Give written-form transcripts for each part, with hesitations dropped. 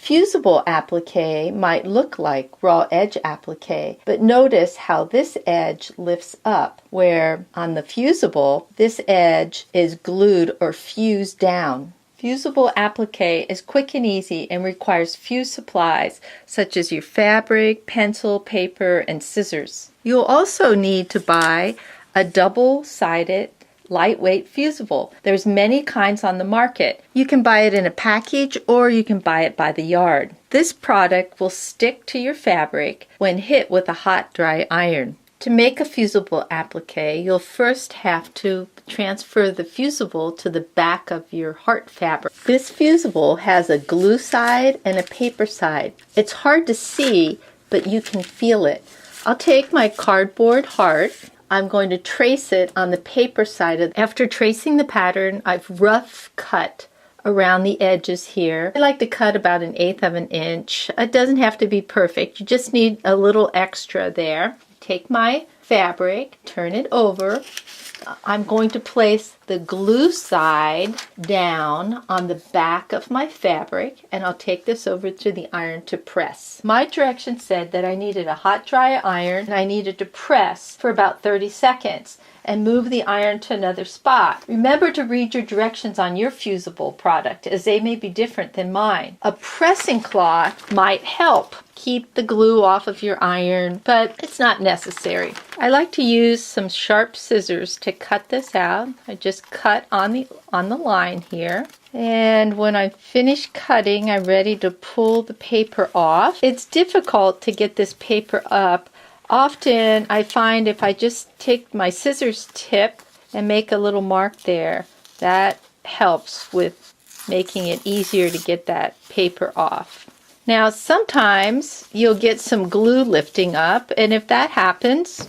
Fusible applique might look like raw edge applique, but notice how this edge lifts up, where on the fusible, this edge is glued or fused down. Fusible applique is quick and easy and requires few supplies, such as your fabric, pencil, paper, and scissors. You'll also need to buy a double-sided lightweight fusible. There's many kinds on the market. You can buy it in a package or you can buy it by the yard. This product will stick to your fabric when hit with a hot dry iron. To make a fusible applique, you'll first have to transfer the fusible to the back of your heart fabric. This fusible has a glue side and a paper side. It's hard to see, but you can feel it. I'll take my cardboard heart. I'm going to trace it on the paper side. After tracing the pattern, I've rough cut around the edges here. I like to cut about 1/8 of an inch. It doesn't have to be perfect. You just need a little extra there. Take my fabric, turn it over. I'm going to place the glue side down on the back of my fabric, and I'll take this over to the iron to press. My directions said that I needed a hot dry iron and I needed to press for about 30 seconds and move the iron to another spot. Remember to read your directions on your fusible product, as they may be different than mine. A pressing cloth might help keep the glue off of your iron, but it's not necessary. I like to use some sharp scissors to cut this out. I just cut on the line here. And when I finish cutting, I'm ready to pull the paper off. It's difficult to get this paper up. Often I find if I just take my scissors tip and make a little mark there, that helps with making it easier to get that paper off. Now sometimes you'll get some glue lifting up, and if that happens,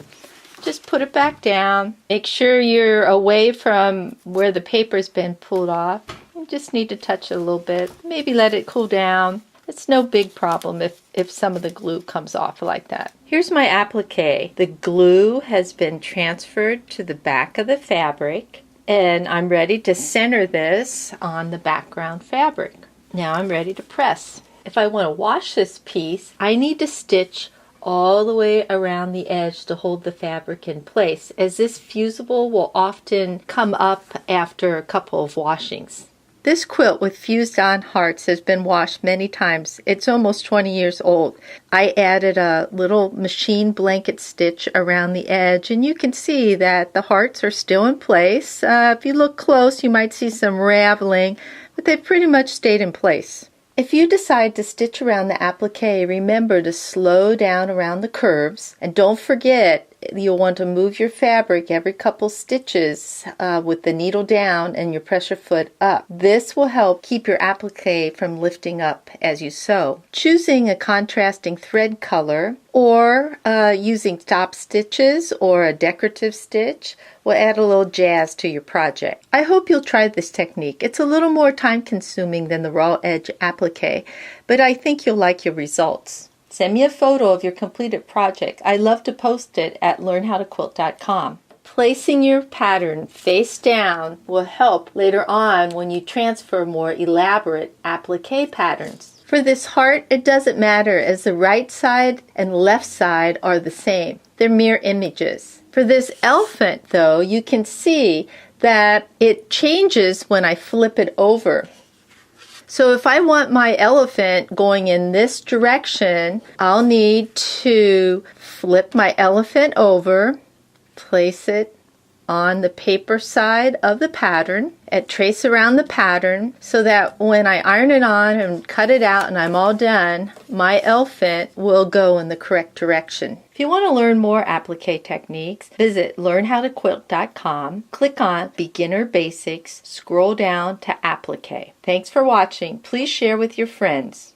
just put it back down. Make sure you're away from where the paper's been pulled off. You just need to touch it a little bit. Maybe let it cool down. It's no big problem if some of the glue comes off like that. Here's my applique. The glue has been transferred to the back of the fabric, and I'm ready to center this on the background fabric. Now I'm ready to press. If I want to wash this piece, I need to stitch all the way around the edge to hold the fabric in place, as this fusible will often come up after a couple of washings. This quilt with fused on hearts has been washed many times. It's almost 20 years old. I added a little machine blanket stitch around the edge, and you can see that the hearts are still in place. If you look close, you might see some raveling, but they've pretty much stayed in place. If you decide to stitch around the applique, remember to slow down around the curves, and don't forget you'll want to move your fabric every couple stitches with the needle down and your pressure foot up. This will help keep your applique from lifting up as you sew. Choosing a contrasting thread color or using stop stitches or a decorative stitch will add a little jazz to your project. I hope you'll try this technique. It's a little more time consuming than the raw edge applique, but I think you'll like your results. Send me a photo of your completed project. I love to post it at learnhowtoquilt.com. Placing your pattern face down will help later on when you transfer more elaborate applique patterns. For this heart, it doesn't matter, as the right side and left side are the same. They're mirror images. For this elephant, though, you can see that it changes when I flip it over. So if I want my elephant going in this direction, I'll need to flip my elephant over, place it on the paper side of the pattern, and trace around the pattern so that when I iron it on and cut it out and I'm all done, my elephant will go in the correct direction. If you want to learn more applique techniques, visit learnhowtoquilt.com, click on Beginner Basics, scroll down to Applique. Thanks for watching. Please share with your friends.